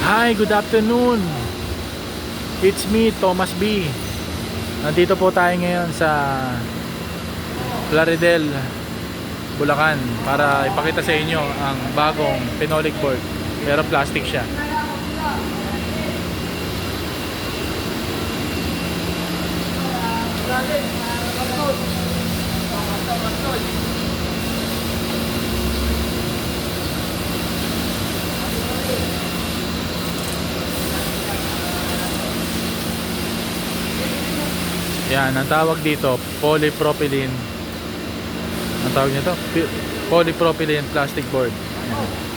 Hi, good afternoon. It's me, Thomas B. Nandito po tayo ngayon sa Plaridel, Bulacan para ipakita sa inyo ang bagong phenolic board. Pero plastic siya. Yan, ang tawag dito, polypropylene. Ang tawag nito, polypropylene plastic board. Yan.